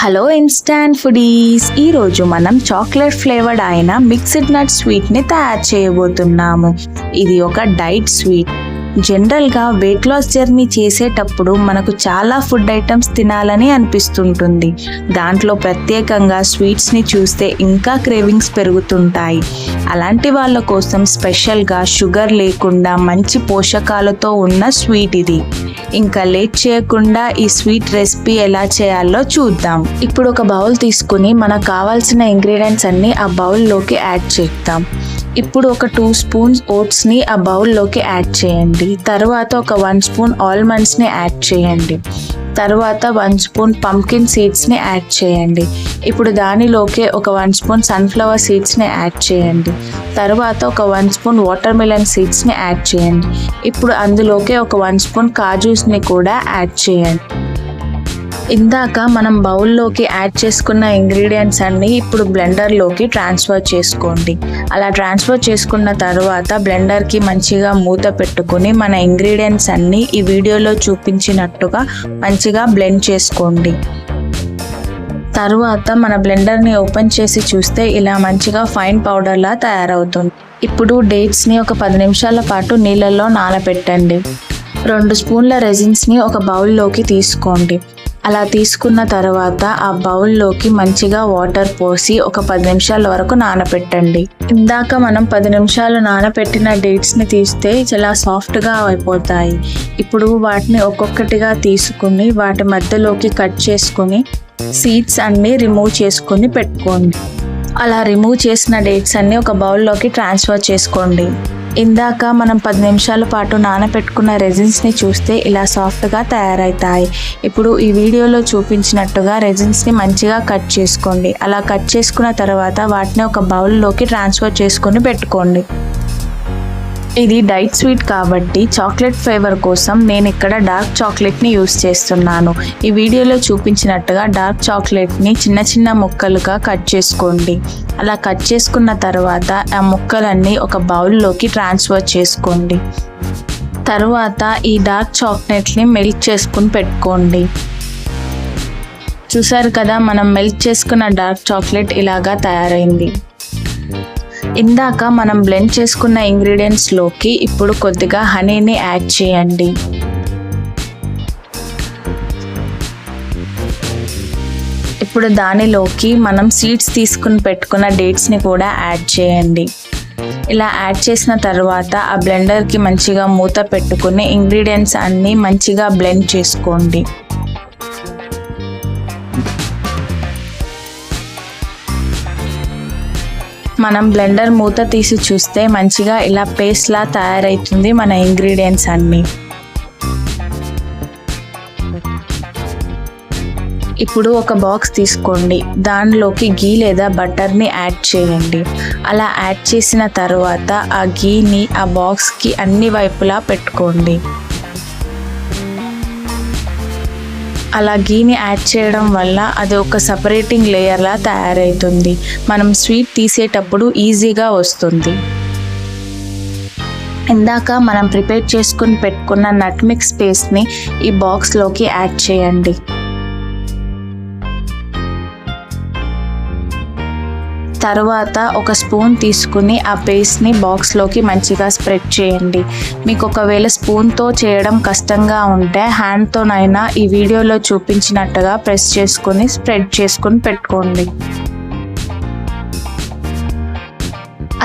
Hello instant foodies, ఈరోజు మనం chocolate flavoured అయిన మిక్స్డ్ నట్ స్వీట్ని తయారు చేయబోతున్నాము. ఇది ఒక డైట్ స్వీట్. జనరల్గా వెయిట్ లాస్ జర్నీ చేసేటప్పుడు మనకు చాలా ఫుడ్ ఐటమ్స్ తినాలని అనిపిస్తుంటుంది. దాంట్లో ప్రత్యేకంగా స్వీట్స్ని చూస్తే ఇంకా క్రేవింగ్స్ పెరుగుతుంటాయి. అలాంటి వాళ్ళ కోసం స్పెషల్గా షుగర్ లేకుండా మంచి పోషకాలతో ఉన్న స్వీట్ ఇది. ఇంకా లేట్ చేయకుండా ఈ స్వీట్ రెసిపీ ఎలా చేయాలో చూద్దాం. ఇప్పుడు ఒక బౌల్ తీసుకుని మనకు కావాల్సిన ఇంగ్రీడియంట్స్ అన్ని ఆ బౌల్లోకి యాడ్ చేద్దాం. ఇప్పుడు ఒక 2 స్పూన్స్ ఓట్స్ని ఆ బౌల్లోకి యాడ్ చేయండి. తర్వాత ఒక 1 స్పూన్ ఆల్మండ్స్ని యాడ్ చేయండి. తర్వాత 1 స్పూన్ పంకిన్ సీడ్స్ని యాడ్ చేయండి. ఇప్పుడు దానిలోకి ఒక 1 స్పూన్ సన్ఫ్లవర్ సీడ్స్ని యాడ్ చేయండి. తర్వాత ఒక 1 స్పూన్ వాటర్ మిలన్ సీడ్స్ని యాడ్ చేయండి. ఇప్పుడు అందులోకి ఒక 1 స్పూన్ కాజూస్ని కూడా యాడ్ చేయండి. ఇందాక మనం బౌల్లోకి యాడ్ చేసుకున్న ఇంగ్రీడియంట్స్ అన్నీ ఇప్పుడు బ్లెండర్లోకి ట్రాన్స్ఫర్ చేసుకోండి. అలా ట్రాన్స్ఫర్ చేసుకున్న తర్వాత బ్లెండర్కి మంచిగా మూత పెట్టుకుని మన ఇంగ్రీడియంట్స్ అన్నీ ఈ వీడియోలో చూపించినట్టుగా మంచిగా బ్లెండ్ చేసుకోండి. తర్వాత మన బ్లెండర్ని ఓపెన్ చేసి చూస్తే ఇలా మంచిగా ఫైన్ పౌడర్లా తయారవుతుంది. ఇప్పుడు డేట్స్ని ఒక 10 నిమిషాల పాటు నీళ్ళల్లో నానబెట్టండి. 2 స్పూన్ల రెజిన్స్ని ఒక బౌల్లోకి తీసుకోండి. అలా తీసుకున్న తర్వాత ఆ బౌల్లోకి మంచిగా వాటర్ పోసి ఒక 10 నిమిషాల వరకు నానబెట్టండి. ఇందాక మనం 10 నిమిషాలు నానబెట్టిన డేట్స్ని తీస్తే చాలా సాఫ్ట్గా అయిపోతాయి. ఇప్పుడు వాటిని ఒక్కొక్కటిగా తీసుకుని వాటి మధ్యలోకి కట్ చేసుకుని సీడ్స్ అన్నీ రిమూవ్ చేసుకుని పెట్టుకోండి. అలా రిమూవ్ చేసిన డేట్స్ అన్నీ ఒక బౌల్లోకి ట్రాన్స్ఫర్ చేసుకోండి. ఇందాక మనం 10 నిమిషాల పాటు నానబెట్టుకున్న రెజిన్స్ని చూస్తే ఇలా సాఫ్ట్గా తయారవుతాయి. ఇప్పుడు ఈ వీడియోలో చూపించినట్టుగా రెజిన్స్ని మంచిగా కట్ చేసుకోండి. అలా కట్ చేసుకున్న తర్వాత వాటిని ఒక బౌల్లోకి ట్రాన్స్ఫర్ చేసుకొని పెట్టుకోండి. ఇది డైట్ స్వీట్ కాబట్టి చాక్లెట్ ఫ్లేవర్ కోసం నేను ఇక్కడ డార్క్ చాక్లెట్ని యూస్ చేస్తున్నాను. ఈ వీడియోలో చూపించినట్టుగా డార్క్ చాక్లెట్ని చిన్న చిన్న ముక్కలుగా కట్ చేసుకోండి. అలా కట్ చేసుకున్న తర్వాత ఆ ముక్కలన్నీ ఒక బౌల్లోకి ట్రాన్స్ఫర్ చేసుకోండి. తర్వాత ఈ డార్క్ చాక్లెట్ని మెల్ట్ చేసుకుని పెట్టుకోండి. చూసారు కదా, మనం మెల్ట్ చేసుకున్న డార్క్ చాక్లెట్ ఇలాగా తయారైంది. ఇందాక మనం బ్లెండ్ చేసుకున్న ఇంగ్రీడియంట్స్లోకి ఇప్పుడు కొద్దిగా హనీని యాడ్ చేయండి. ఇప్పుడు దానిలోకి మనం సీడ్స్ తీసుకుని పెట్టుకున్న డేట్స్ని కూడా యాడ్ చేయండి. ఇలా యాడ్ చేసిన తర్వాత ఆ బ్లెండర్కి మంచిగా మూత పెట్టుకుని ఇంగ్రీడియంట్స్ అన్నీ మంచిగా బ్లెండ్ చేసుకోండి. మనం బ్లెండర్ మూత తీసి చూస్తే మంచిగా ఇలా పేస్ట్లా తయారవుతుంది మన ఇంగ్రీడియంట్స్ అన్నీ. ఇప్పుడు ఒక బాక్స్ తీసుకోండి. దానిలోకి గీ లేదా బటర్ని యాడ్ చేయండి. అలా యాడ్ చేసిన తర్వాత ఆ గీని ఆ బాక్స్కి అన్ని వైపులా పెట్టుకోండి. అలా గీని యాడ్ చేయడం వల్ల అది ఒక సపరేటింగ్ లేయర్లా తయారవుతుంది. మనం స్వీట్ తీసేటప్పుడు ఈజీగా వస్తుంది. ఇందాక మనం ప్రిపేర్ చేసుకుని పెట్టుకున్న నట్ మిక్స్ పేస్ట్ని ఈ బాక్స్లోకి యాడ్ చేయండి. తర్వాత ఒక స్పూన్ తీసుకుని ఆ పేస్ట్ని బాక్స్లోకి మంచిగా స్ప్రెడ్ చేయండి. మీకు ఒకవేళ స్పూన్తో చేయడం కష్టంగా ఉంటే హ్యాండ్తోనైనా ఈ వీడియోలో చూపించినట్టుగా ప్రెస్ చేసుకుని స్ప్రెడ్ చేసుకుని పెట్టుకోండి.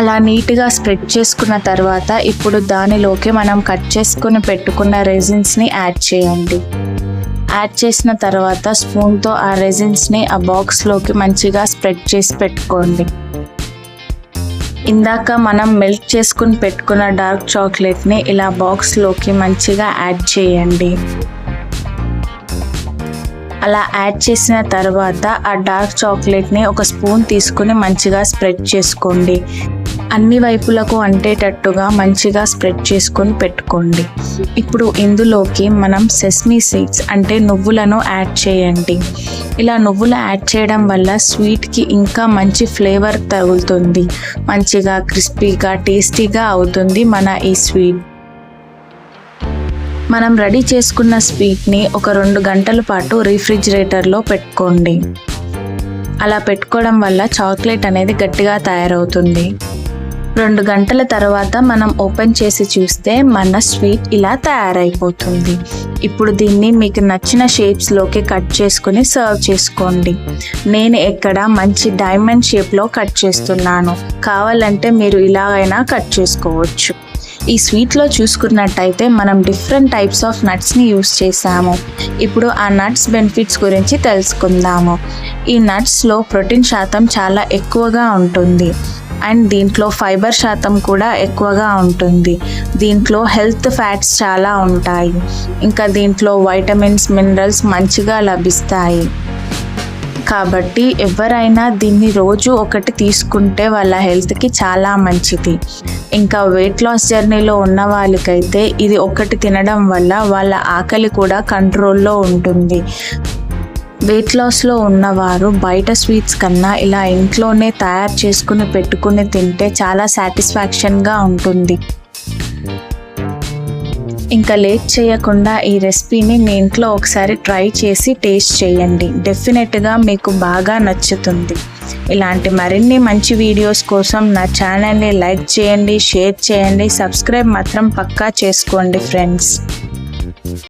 అలా నీట్గా స్ప్రెడ్ చేసుకున్న తర్వాత ఇప్పుడు దానిలోకి మనం కట్ చేసుకుని పెట్టుకున్న రెజిన్స్ని యాడ్ చేయండి. యాడ్ చేసిన తర్వాత స్పూన్తో ఆ రెజిన్స్ని ఆ బాక్స్లోకి మంచిగా స్ప్రెడ్ చేసి పెట్టుకోండి. ఇందాక మనం మెల్ట్ చేసుకుని పెట్టుకున్న డార్క్ చాక్లెట్ని ఇలా బాక్స్లోకి మంచిగా యాడ్ చేయండి. అలా యాడ్ చేసిన తర్వాత ఆ డార్క్ చాక్లెట్ని ఒక స్పూన్ తీసుకుని మంచిగా స్ప్రెడ్ చేసుకోండి. అన్ని వైపులకు అంటేటట్టుగా మంచిగా స్ప్రెడ్ చేసుకొని పెట్టుకోండి. ఇప్పుడు ఇందులోకి మనం సెసమీ సీడ్స్ అంటే నువ్వులను యాడ్ చేయండి. ఇలా నువ్వులు యాడ్ చేయడం వల్ల స్వీట్కి ఇంకా మంచి ఫ్లేవర్ తగులుతుంది. మంచిగా క్రిస్పీగా టేస్టీగా అవుతుంది మన ఈ స్వీట్. మనం రెడీ చేసుకున్న స్వీట్ని ఒక 2 గంటల పాటు రిఫ్రిజిరేటర్లో పెట్టుకోండి. అలా పెట్టుకోవడం వల్ల చాక్లెట్ అనేది గట్టిగా తయారవుతుంది. 2 గంటల తర్వాత మనం ఓపెన్ చేసి చూస్తే మన స్వీట్ ఇలా తయారైపోతుంది. ఇప్పుడు దీన్ని మీకు నచ్చిన షేప్స్లోకి కట్ చేసుకుని సర్వ్ చేసుకోండి. నేను ఇక్కడ మంచి డైమండ్ షేప్లో కట్ చేస్తున్నాను. కావాలంటే మీరు ఇలాగైనా కట్ చేసుకోవచ్చు. ఈ స్వీట్లో చూసుకున్నట్టయితే మనం డిఫరెంట్ టైప్స్ ఆఫ్ నట్స్ని యూస్ చేసాము. ఇప్పుడు ఆ నట్స్ బెనిఫిట్స్ గురించి తెలుసుకుందాము. ఈ నట్స్లో ప్రోటీన్ శాతం చాలా ఎక్కువగా ఉంటుంది అండ్ దీంట్లో ఫైబర్ శాతం కూడా ఎక్కువగా ఉంటుంది. దీంట్లో హెల్త్ ఫ్యాట్స్ చాలా ఉంటాయి. ఇంకా దీంట్లో వైటమిన్స్, మినరల్స్ మంచిగా లభిస్తాయి. కాబట్టి ఎవరైనా దీన్ని రోజు ఒకటి తీసుకుంటే వాళ్ళ హెల్త్కి చాలా మంచిది. ఇంకా వెయిట్ లాస్ జర్నీలో ఉన్న వాళ్ళకైతే ఇది ఒకటి తినడం వల్ల వాళ్ళ ఆకలి కూడా కంట్రోల్లో ఉంటుంది. వెయిట్ లాస్లో ఉన్నవారు బయట స్వీట్స్ కన్నా ఇలా ఇంట్లోనే తయారు చేసుకుని పెట్టుకుని తింటే చాలా సాటిస్ఫాక్షన్గా ఉంటుంది. ఇంకా లేట్ చేయకుండా ఈ రెసిపీని మీ ఇంట్లో ఒకసారి ట్రై చేసి టేస్ట్ చేయండి. డెఫినెట్గా మీకు బాగా నచ్చుతుంది. ఇలాంటి మరిన్ని మంచి వీడియోస్ కోసం నా ఛానల్ని లైక్ చేయండి, షేర్ చేయండి, సబ్స్క్రైబ్ మాత్రం పక్కా చేసుకోండి ఫ్రెండ్స్.